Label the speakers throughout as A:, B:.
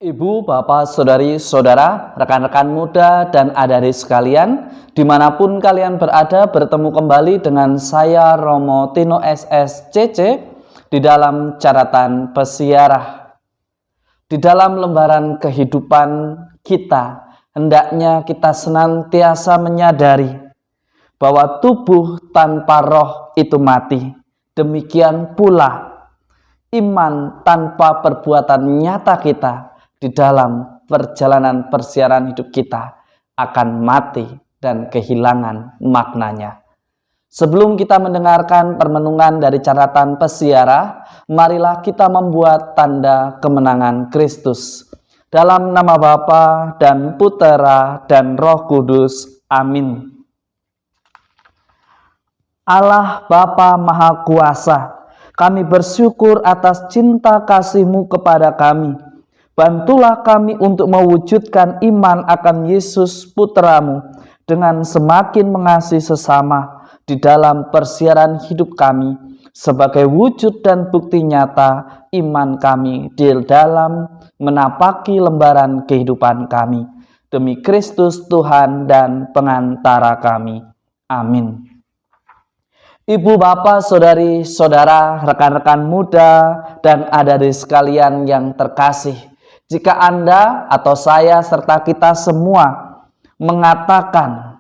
A: Ibu, bapak, saudari, saudara, rekan-rekan muda, dan adik-adik sekalian, dimanapun kalian berada, bertemu kembali dengan saya Romo Tino SSCC di dalam catatan pesiarah. Di dalam lembaran kehidupan kita, hendaknya kita senantiasa menyadari bahwa tubuh tanpa roh itu mati. Demikian pula iman tanpa perbuatan nyata kita di dalam perjalanan persiaran hidup kita akan mati dan kehilangan maknanya. Sebelum kita mendengarkan permenungan dari catatan pesiarah, marilah kita membuat tanda kemenangan Kristus. Dalam nama Bapa dan Putera dan Roh Kudus. Amin. Allah Bapa Maha Kuasa, kami bersyukur atas cinta kasih-Mu kepada kami. Bantulah kami untuk mewujudkan iman akan Yesus Putra-Mu dengan semakin mengasihi sesama di dalam persiaran hidup kami sebagai wujud dan bukti nyata iman kami di dalam menapaki lembaran kehidupan kami. Demi Kristus Tuhan dan pengantara kami. Amin. Ibu, bapak, saudari, saudara, rekan-rekan muda, dan adik-adik sekalian yang terkasih, jika Anda atau saya serta kita semua mengatakan,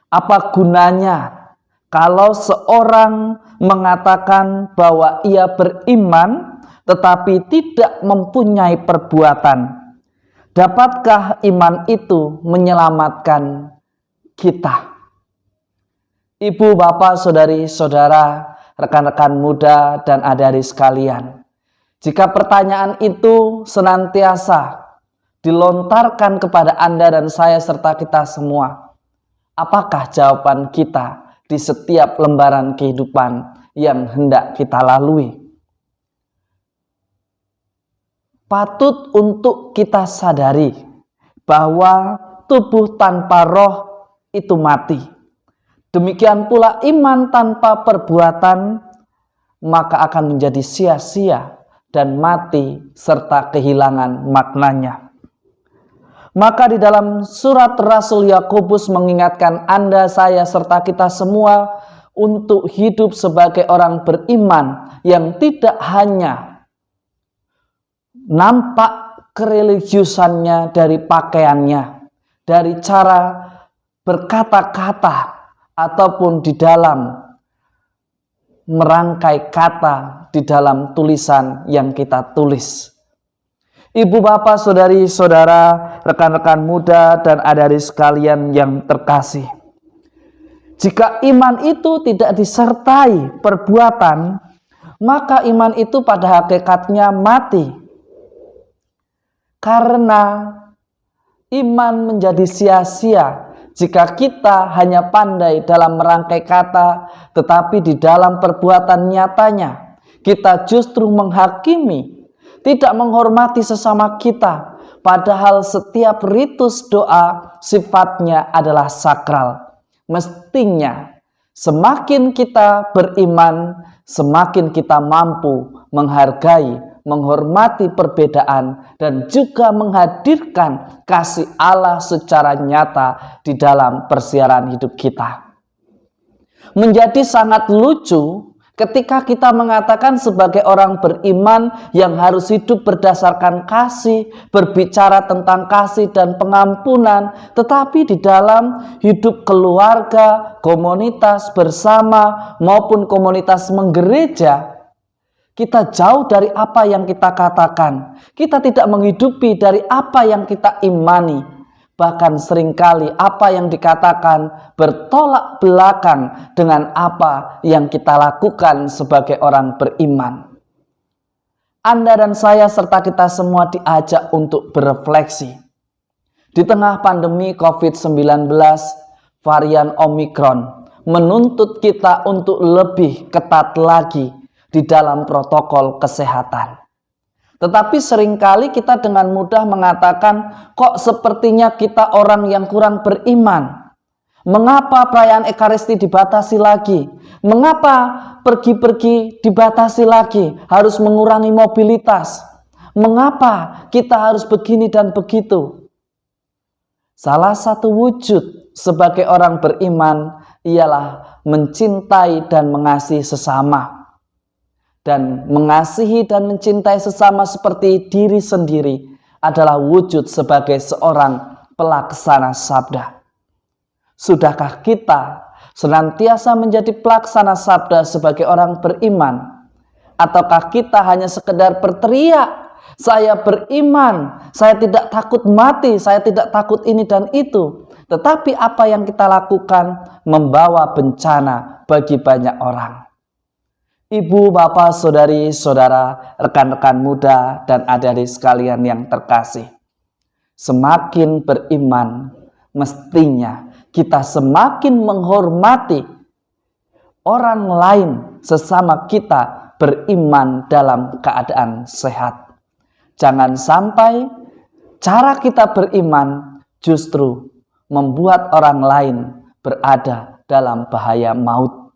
A: apa gunanya kalau seorang mengatakan bahwa ia beriman tetapi tidak mempunyai perbuatan? Dapatkah iman itu menyelamatkan kita? Ibu, bapak, saudari, saudara, rekan-rekan muda, dan adik-adik sekalian, jika pertanyaan itu senantiasa dilontarkan kepada Anda dan saya serta kita semua, apakah jawaban kita di setiap lembaran kehidupan yang hendak kita lalui? Patut untuk kita sadari bahwa tubuh tanpa roh itu mati. Demikian pula iman tanpa perbuatan maka akan menjadi sia-sia dan mati serta kehilangan maknanya. Maka di dalam surat Rasul Yakobus mengingatkan Anda, saya, serta kita semua untuk hidup sebagai orang beriman yang tidak hanya nampak kereligiusannya dari pakaiannya, dari cara berkata-kata, ataupun di dalam merangkai kata di dalam tulisan yang kita tulis. Ibu, bapak, saudari, saudara, rekan-rekan muda, dan adik-adik sekalian yang terkasih, jika iman itu tidak disertai perbuatan, maka iman itu pada hakikatnya mati. Karena iman menjadi sia-sia jika kita hanya pandai dalam merangkai kata, tetapi di dalam perbuatan nyatanya kita justru menghakimi, tidak menghormati sesama kita. Padahal setiap ritus doa sifatnya adalah sakral. Mestinya semakin kita beriman, semakin kita mampu menghargai, menghormati perbedaan, dan juga menghadirkan kasih Allah secara nyata di dalam persiaran hidup kita. Menjadi sangat lucu ketika kita mengatakan sebagai orang beriman yang harus hidup berdasarkan kasih, berbicara tentang kasih dan pengampunan, tetapi di dalam hidup keluarga, komunitas bersama, maupun komunitas menggereja, kita jauh dari apa yang kita katakan. Kita tidak menghidupi dari apa yang kita imani. Bahkan seringkali apa yang dikatakan bertolak belakang dengan apa yang kita lakukan sebagai orang beriman. Anda dan saya serta kita semua diajak untuk berefleksi. Di tengah pandemi COVID-19, varian Omikron menuntut kita untuk lebih ketat lagi di dalam protokol kesehatan. Tetapi seringkali kita dengan mudah mengatakan, kok sepertinya kita orang yang kurang beriman. Mengapa perayaan Ekaristi dibatasi lagi? Mengapa pergi-pergi dibatasi lagi? Harus mengurangi mobilitas. Mengapa kita harus begini dan begitu? Salah satu wujud sebagai orang beriman ialah mencintai dan mengasihi sesama. Dan mengasihi dan mencintai sesama seperti diri sendiri adalah wujud sebagai seorang pelaksana sabda. Sudahkah kita senantiasa menjadi pelaksana sabda sebagai orang beriman? Ataukah kita hanya sekedar berteriak, saya beriman, saya tidak takut mati, saya tidak takut ini dan itu. Tetapi apa yang kita lakukan membawa bencana bagi banyak orang. Ibu, bapak, saudari, saudara, rekan-rekan muda, dan adik-adik sekalian yang terkasih. Semakin beriman, mestinya kita semakin menghormati orang lain sesama kita beriman dalam keadaan sehat. Jangan sampai cara kita beriman justru membuat orang lain berada dalam bahaya maut.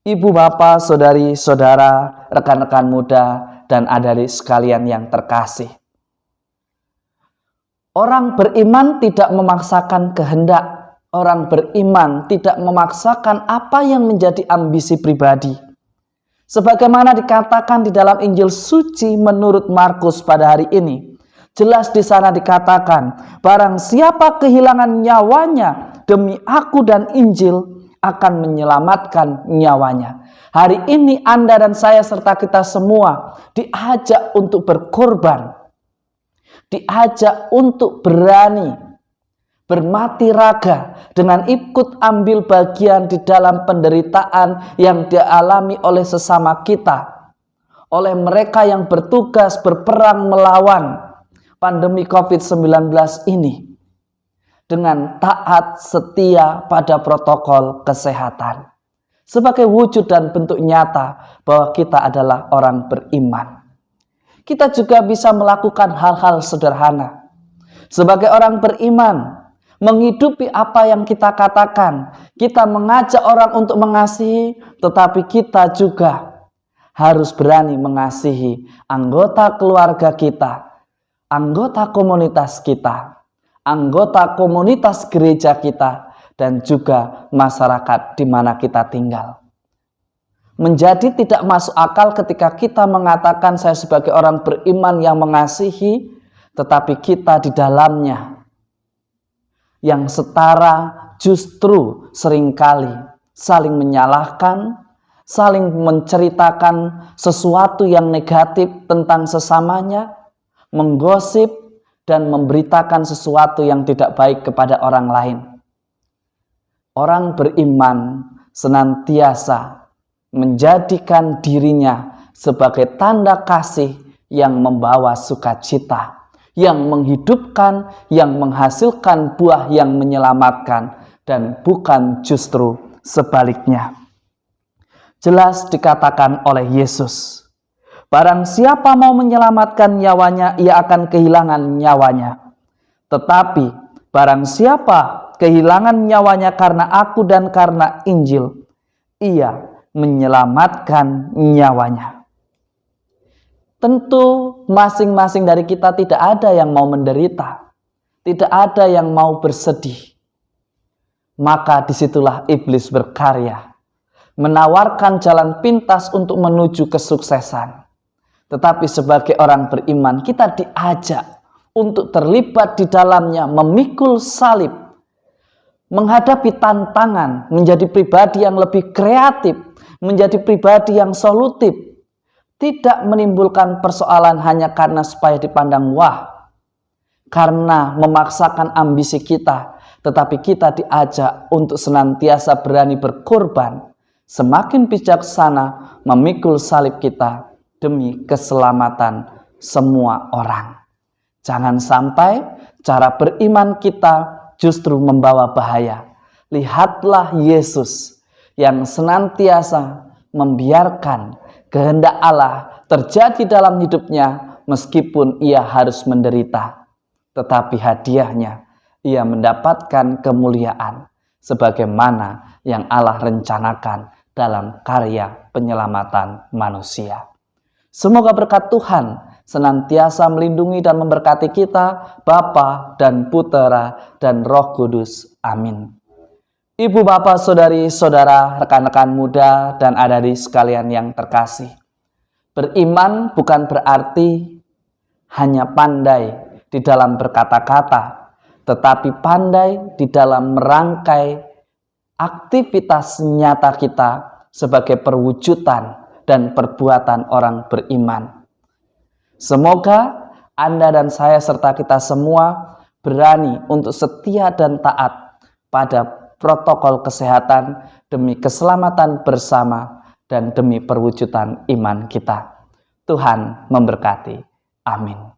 A: Ibu, bapak, saudari, saudara, rekan-rekan muda, dan adik-adik sekalian yang terkasih. Orang beriman tidak memaksakan kehendak. Orang beriman tidak memaksakan apa yang menjadi ambisi pribadi. Sebagaimana dikatakan di dalam Injil suci menurut Markus pada hari ini. Jelas di sana dikatakan, barang siapa kehilangan nyawanya demi aku dan Injil akan menyelamatkan nyawanya. Hari ini Anda dan saya serta kita semua diajak untuk berkorban. Diajak untuk berani bermati raga dengan ikut ambil bagian di dalam penderitaan yang dialami oleh sesama kita, oleh mereka yang bertugas berperang melawan pandemi COVID-19 ini, dengan taat setia pada protokol kesehatan, sebagai wujud dan bentuk nyata bahwa kita adalah orang beriman. Kita juga bisa melakukan hal-hal sederhana. Sebagai orang beriman, menghidupi apa yang kita katakan. Kita mengajak orang untuk mengasihi, tetapi kita juga harus berani mengasihi anggota keluarga kita, anggota komunitas kita, anggota komunitas gereja kita, dan juga masyarakat di mana kita tinggal. Menjadi tidak masuk akal ketika kita mengatakan saya sebagai orang beriman yang mengasihi, tetapi kita di dalamnya yang setara justru seringkali saling menyalahkan, saling menceritakan sesuatu yang negatif tentang sesamanya, menggosip dan memberitakan sesuatu yang tidak baik kepada orang lain. Orang beriman senantiasa menjadikan dirinya sebagai tanda kasih yang membawa sukacita, yang menghidupkan, yang menghasilkan buah yang menyelamatkan, dan bukan justru sebaliknya. Jelas dikatakan oleh Yesus, barang siapa mau menyelamatkan nyawanya, ia akan kehilangan nyawanya. Tetapi barang siapa kehilangan nyawanya karena aku dan karena Injil, ia menyelamatkan nyawanya. Tentu masing-masing dari kita tidak ada yang mau menderita, tidak ada yang mau bersedih. Maka disitulah iblis berkarya, menawarkan jalan pintas untuk menuju kesuksesan. Tetapi sebagai orang beriman, kita diajak untuk terlibat di dalamnya, memikul salib, menghadapi tantangan, menjadi pribadi yang lebih kreatif, menjadi pribadi yang solutif, tidak menimbulkan persoalan hanya karena supaya dipandang wah, karena memaksakan ambisi kita, tetapi kita diajak untuk senantiasa berani berkorban, semakin bijaksana memikul salib kita demi keselamatan semua orang. Jangan sampai cara beriman kita justru membawa bahaya. Lihatlah Yesus yang senantiasa membiarkan kehendak Allah terjadi dalam hidupnya meskipun ia harus menderita. Tetapi hadiahnya ia mendapatkan kemuliaan sebagaimana yang Allah rencanakan dalam karya penyelamatan manusia. Semoga berkat Tuhan senantiasa melindungi dan memberkati kita, Bapa dan Putera dan Roh Kudus. Amin. Ibu, bapak, saudari, saudara, rekan-rekan muda, dan adik-adik sekalian yang terkasih. Beriman bukan berarti hanya pandai di dalam berkata-kata, tetapi pandai di dalam merangkai aktivitas nyata kita sebagai perwujudan dan perbuatan orang beriman. Semoga Anda dan saya serta kita semua berani untuk setia dan taat pada protokol kesehatan demi keselamatan bersama dan demi perwujudan iman kita. Tuhan memberkati. Amin.